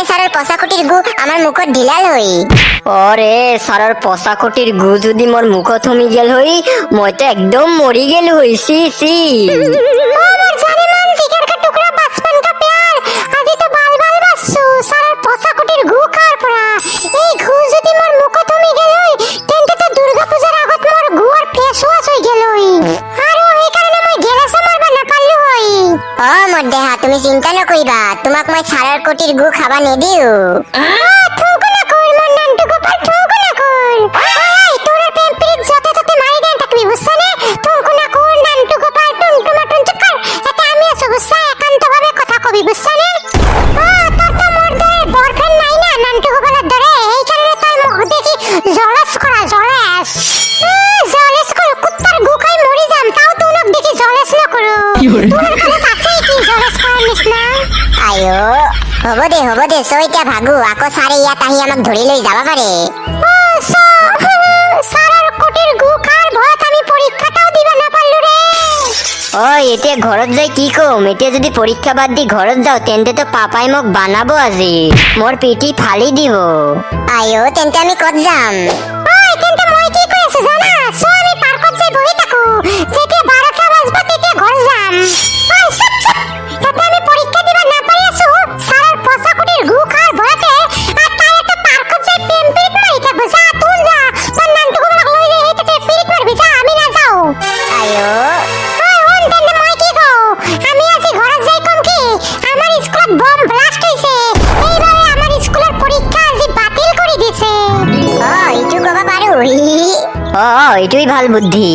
সাৰৰ পচাকুটিৰ গু আমাৰ মুখত ঢিলাল হৈ। অৰে সাৰৰ পচাকুটিৰ গু যদি মোৰ মুখত সোমি গেল হৈ মইতো একদম মৰি গেল হৈ। সি সি তুমি চিন্তা নকৰিবা, তোমাক মই সাৰৰ কোটিৰ গু খাবা নিদিও। হ'ব দে চ এতিয়া ভাগো, আকৌ ছাৰে ইয়াত আহি আমাক ধৰি লৈ যাব পাৰে। এতিয়া ঘৰত যাই কি কম? এতিয়া যদি পৰীক্ষা বাদ দি ঘৰত যাও তেন্তে তো পাপাই মোক বানাব আজি, মোৰ পিঠি ফালি দিব। তেন্তে আমি ক'ত যাম? এইটোই ভাল বুদ্ধি।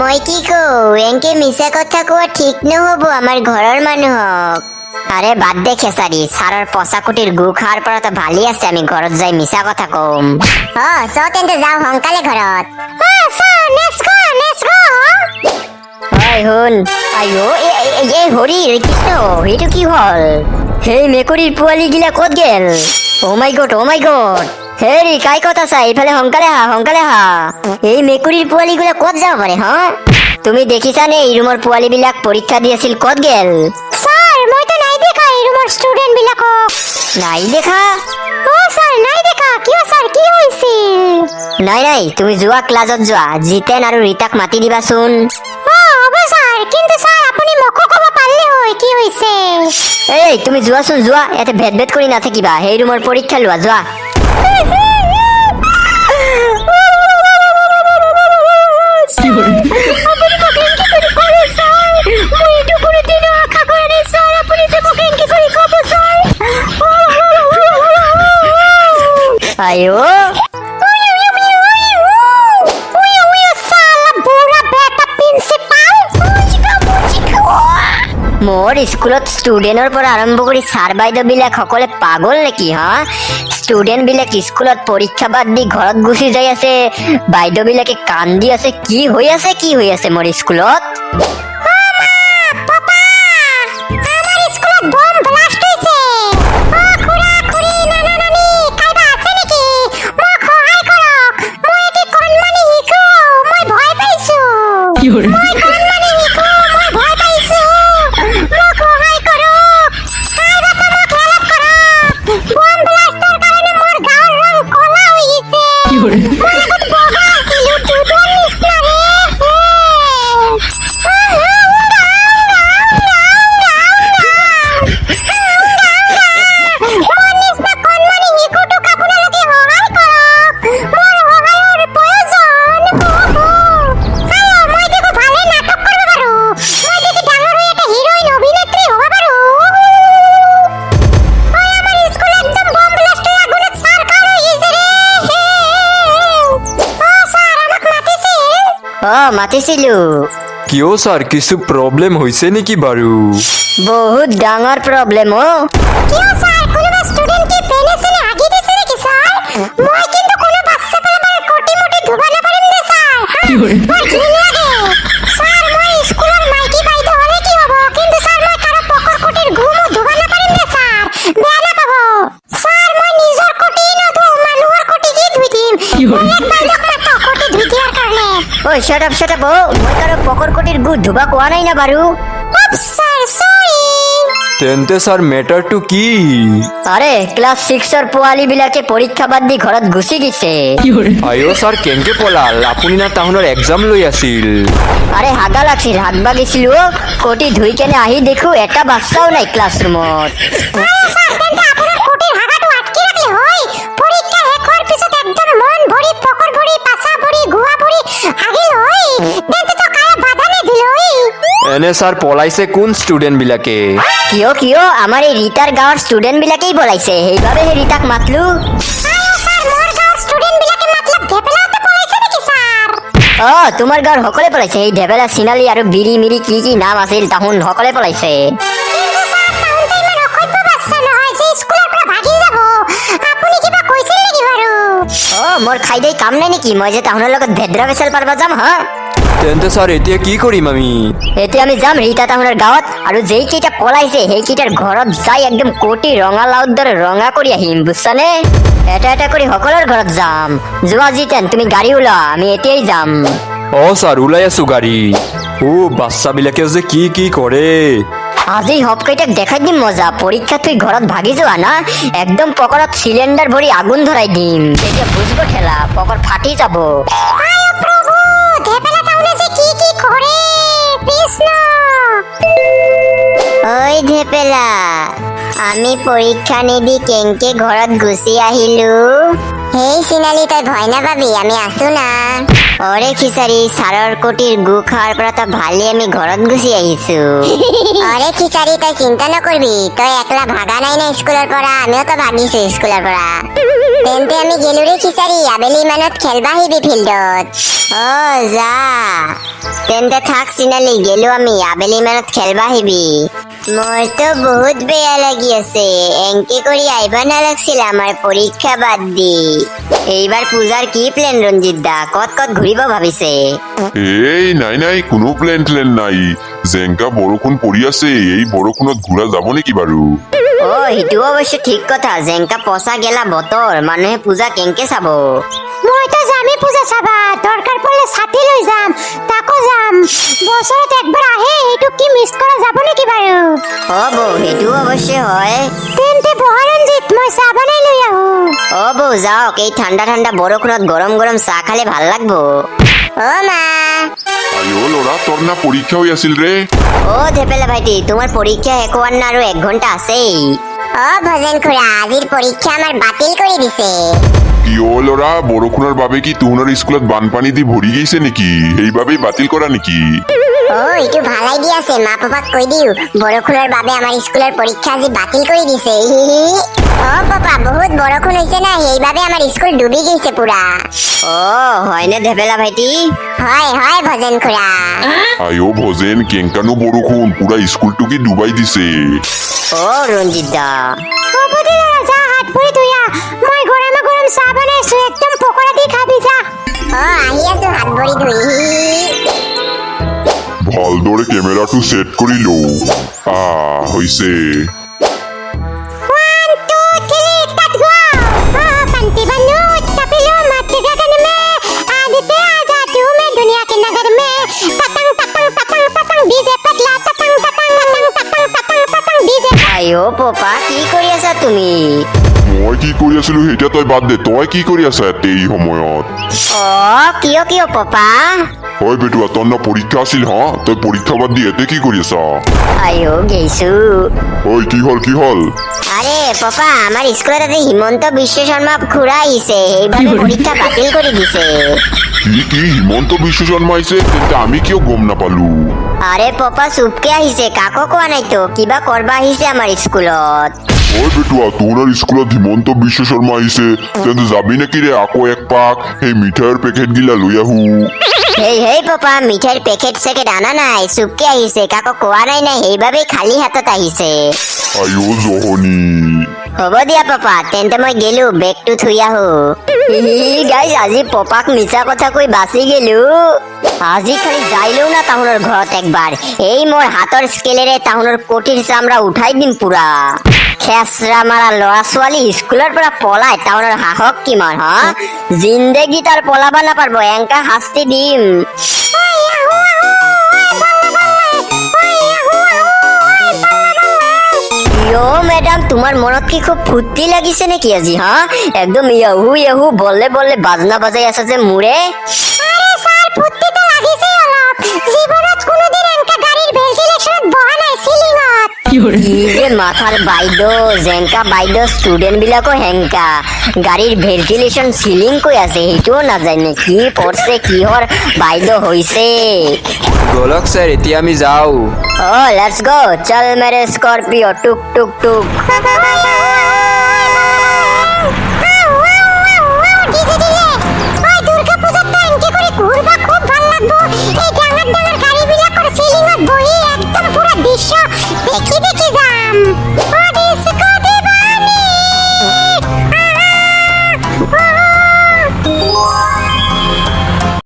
মই কি কওঁ, এনকে মিছা কথা কোৱা ঠিক নহব আমাৰ ঘৰৰ মানুহক। আৰে বাদ দে খেচাৰি, ছাৰৰ পচাকুটিৰ গু খাৱাৰ পৰা তো ভালেই আছে, আমি ঘৰত যাই মিছা কথা কম। তেন্তে যাওঁ সোনকালে ঘৰত। শুন, হৰি কৃষ্ণ, এইটো কি হল? সেই মেকুৰীৰ পোৱালি গিলা ক'ত গেল? ও মাই গড হেৰি কাই কথা চাই এইফালে সোনকালে হা। এই মেকুৰীৰ পোৱালি গুলা ক'ত যাব পাৰে? তুমি দেখিছানে এই ৰুমৰ পোৱালি বিলাক পৰীক্ষা দি আছিল, ক'ত গেল? নাই দেখা? নাই তুমি যোৱা, ক্লাছত যোৱা, জিতেন আৰু ৰীতাক মাতি দিবাচোন। তুমি যোৱাচোন, যোৱা, ইয়াতে ভেদ কৰি নাথাকিবা, সেই ৰুমৰ পৰীক্ষা লোৱা, যোৱা। মোৰ স্কুলত ষ্টুডেন্টৰ পৰা আৰম্ভ কৰি ছাৰ বাইদেউ বিলাক সকলে পাগল নেকি? ষ্টুডেন্ট বিলাক স্কুলত পৰীক্ষা বাদ দি ঘৰত গুচি যাই আছে, বাইদেউ বিলাকে কান্দি আছে, কি হৈ আছে মোৰ স্কুলত? মাতিছিলো। কিয় স্যাৰ, কিছু প্ৰবলেম হইছে নেকি বাৰু? বহুত ডাঙৰ প্ৰবলেম। কিয় স্যার, কোনোবা ষ্টুডেন্ট কি পেনেছে নে আগি দিছে নেকি স্যার? মই কিন্তু কোনো বাচ্চা পেলাবার কোটি মুটি ধুবা না পারিম নে স্যার। মই কি লাগে স্যার, মই স্কুলৰ মাইকি বাইদেউ হলে কি হ'ব, কিন্তু স্যাৰ মই কাৰো পকৰ কোটিৰ ঘুমো ধুবা না পাৰিম নে স্যাৰ, বেয়া না পাব স্যাৰ। মই নিজৰ কোটি নধু, মানুহৰ কোটি কি ধুই দিম। এক বালক মাত্ৰ কোটি ধুই দিয়াৰ কাৰণে। শাট আপ মই কাৰো পকৰ কোটিৰ গু ধুবা কোৱা নাই না বাৰু। স্যাৰ সৰি। তেন্তে ছাৰ মেটাৰটো কি আৰে ক্লাস 6 পোৱালি বিলাকে পৰীক্ষা বাদ দি ঘৰত গুচি গৈছে আইঅ ছাৰ কেনেকে পলাল আপুনি না তাহোনৰ এক্সাম লৈ আছিল আরে হাগা লাগছিল হাগবা গেছিলো কোটি ধুই কেনে আহি দেখো এটা বাচ্চাও নাই ক্লাছরুমত স্যার তেন্তে আপোনাৰ কোটিৰ হাগাটো আটকি ৰাখলে হয় পৰীক্ষা শেষ হোৱাৰ পিছত একদম মন ভৰি পকৰ ভৰি পাছা ভৰি গুৱা ভৰি হাগিল হয় তেন্তে তো কাৰে বাধা নিদিল হয় এনে ছাৰ পলাইছে কোন ষ্টুডেণ্ট বিলাকে কিয় কিয় আমাৰ এই ৰীতাৰ গাঁৱৰ ষ্টুডেন্ট বিলাকেই বলাইছে সেইবাবে হে ৰীতাক মাতলো স্যাৰ মোৰ গাঁৱৰ ষ্টুডেন্ট বিলাকে মতলব ধেপেলাওতে পলাইছে নেকি স্যাৰ অ তোমাৰ গাঁৱৰ সকলে পলাইছে এই ধেবেলা চিনালি আৰু বিৰি মিৰি কি নাম আছিল তাহোন সকলে পলাইছে কিন্তু স্যাৰ তাহলে ইমান অসভ্য বাচ্চা নহয় যে স্কুলৰ পৰা ভাগি যাব আপুনি কিবা কৈছিল নেকি বাৰু অ মোৰ খাই দেই কাম নাই নেকি মই যে তাহোনৰ লগত ভেদ্ৰা বেচাল পাৰবা যাম হা তেন্তে ছাৰ এতিয়া কি কৰিম আমি এতিয়া আমি যাম ৰীতা তাহোনৰ গাঁৱত আৰু যেই কেইটা পলাইছে সেইকেইটাৰ ঘৰত যাই একদম কোটি ৰঙালাওৰ দৰে ৰঙা কৰি আহিম বুজিছানে এটা এটা কৰি সকলৰ ঘৰত যাম যোৱা জিতেন তুমি গাড়ী ওলোৱা আমি এতিয়াই যাম অ ছাৰ ওলাই আছো গাড়ী ও বাচ্চাবিলাকে যে কি কৰে আজি হপকেইটাক দেখাই দিম মজা পৰীক্ষা তুই ঘৰত ভাগি যোৱা না একদম পকৰত চিলিণ্ডাৰ ভৰি আগুন ধৰাই দিম তেতিয়া বুজব ঠেলা পকৰ ফাটি যাব আয় প্ৰভু ধেপেলা তাহলে যে কি কৰে কৃষ্ণ ওই ধেপেলা আমি পৰীক্ষা নিদি কেংকে ঘৰত গুচি আহিলো হেই চিনালি তই ভয় নাপাবি আমি আছো না অৰে খিচাৰি ছাৰৰ কোটিৰ গু খোৱাৰ পৰা তই ভালে আমি ঘৰত গুচি আহিছো আৰে খিচাৰি তই চিন্তা নকৰবি তই একলা ভাগা নাই না স্কুলেৰ পৰা আমিও তো ভাগিছো স্কুলেৰ পৰা তেন্তে আমি গেলো রে খিচারি আবেলি মানত খেলবা আহিবি ফিল্ডত অ যা তেন্তে থাক চিনালি গেলো আমি আবেলি মানত খেলবা আহিবি মোৰতো বহুত বেয়া লাগি আছে এংকে কৰি আহিবা নালাগছিল আমাৰ পৰীক্ষা বাদ দি এইবাৰ পূজাৰ কি প্লেন ৰঞ্জিত দা কত ঘূৰিব ভাবিছে এই নাই কোনো প্লেন নাই জেংকা বৰষুণ পৰি আছে এই বৰষুণত ঘূৰা যাব নেকি বাৰু অ সেইটো অৱশ্য ঠিক কথা জেংকা পচা গেলা বতৰ মানুহে পূজা কেংকে চাব মই তো যামে পূজা চাবা দৰকাৰ পড়লে ছাতি লৈ যাম তাকো যাম বছৰত একবাৰ আহে এইটো কি মিস কৰা যাব নেকি বাৰু অ বৌ সেইটো অৱশ্য হয় তেন্তে বহৰঞ্জিত মই চাহ বনাই লৈ আহো অ বৌ যাওক এই ঠাণ্ডা বৰষুণত গৰম চাহ খালে ভাল লাগবো ও মা আইঅ ল'ৰা তোৰ না পৰীক্ষা হৈ আছিল ৰে অ ধেপেলা ভাইটি তোমাৰ পৰীক্ষা শেষ হোৱাৰ না আৰু 1 ঘণ্টা আছেই ও ভজন খুৰা আজিৰ পৰীক্ষা আমাৰ বাতিল কৰি দিছে কিয় ল'ৰা বৰষুণৰ বাবে কি তোহনৰ স্কুলত বানপানী দি ভৰি গৈছে নেকি সেইবাবেই বাতিল কৰা নেকি ও এইটো ভাল আইডিয়া আছে মা পাপাক কৈ দিও বৰষুণৰ বাবে আমাৰ স্কুলৰ পৰীক্ষা আজি বাতিল কৰি দিছে ও পাপা বহুত বৰষুণ হৈছে না সেইবাবে আমাৰ স্কুল ডুবি গৈছে পুৰা অ হয়নে ধেপেলা ভাইটি হয় ভজন খুৰা আইঅ ভজেন কেংকানো বৰষুণ পুৰা স্কুলটোকে ডুবাই দিছে অ ৰঞ্জিত দা হ'ব দে যা হাত ভৰি ধুইয়া মই গৰম চাহ বনাইছো একদম পকৰা দি খাবি যা আহি আছো হাত ভৰি ধুই ভালদৰে কেমেৰাটো ছেট কৰি লওঁ হৈছে আইঅ পপা কি কৰি আছা তুমি মই কি কৰি আছিলো সেইটা তই বাদ দে তই কি কৰি আছা এই সময়ত অ কিয় পপা হয় বেটুৱা তোৰ না পৰীক্ষা আছিল হা তই পৰীক্ষা বাদ দি এতে কি কৰি আছা আইঅ গেইছো ঐ কি হল আৰে পপা আমাৰ স্কুলত আজি হিমন্ত বিশ্ব শৰ্মা খুৰা আহিছে এইবাবে পৰীক্ষা বাতিল কৰি দিছে কি হিমন্ত বিশ্ব শৰ্মা আহিছে তেন্তে আমি কিয় গম নাপালো আৰে পপা চুপকে আহিছে কাকো কোৱা নাইতো কিবা কৰবা আহিছে আমাৰ স্কুলত ঐ বেটুৱা তোহনৰ স্কুলত হিমন্ত বিশ্ব শৰ্মা আহিছে তেন্তে যাবি নেকি ৰে আকৌ এক পাক সেই মিঠাইৰ পেকেট গিলা লৈ আহো হেই পপা মিঠাইৰ পেকেট চেকেট আনা নাই চুপকে আহিছে কাকো কোৱা নাই সেইবাবে খালী হাতত আহিছে আইঅ জহনী হ'ব দিয়া পপা তেন্তে মই গেলো বেগটো থৈ আহো গাইজ আজি পপাক মিছা কথা কৈ বাচি গেলো আজি খালি যাইলেও না তাহোনৰ ঘৰত একবাৰ এই মোৰ হাতৰ স্কেলেৰে তাহোনৰ কোটিৰ চামৰা উঠাই দিম পুৰা খেচৰা মাৰা ল'ৰা ছোৱালী স্কুলৰ পৰা পলাই তাহোনৰ সাহস কিমান হা জিন্দেগী তাৰ পলাবা নাপাৰব এংকা শাস্তি দিম তোমাৰ মনত কি খুব ফূৰ্তি লাগিছে নেকি আজি হা একদম ইয়াহু ইয়াহু বলে বলে বাজনা বাজাই আছে যে মোৰে আৰে স্যাৰ ফুৰ্তি তো লাগিছে অলপ জীবনত কোনোদিন এনকা গাড়িৰ ভেন্টিলেশনত বহা নাই সিলিংত কি যে মাথাৰ বাইদেউ জেংকা বাইদেউ ষ্টুডেন্ট বিলাকো হেংকা গাড়ীৰ ভেন্টিলেশ্যন চিলিং কৈ আছে সেইটোও নাজানে কি পঢ়ছে কিহৰ বাইদেউ হৈছে গোলক স্যার এতিয়া আমি যাও অ লেটস গো চল মেরে স্করপিও টুক টুক টুক ডিজে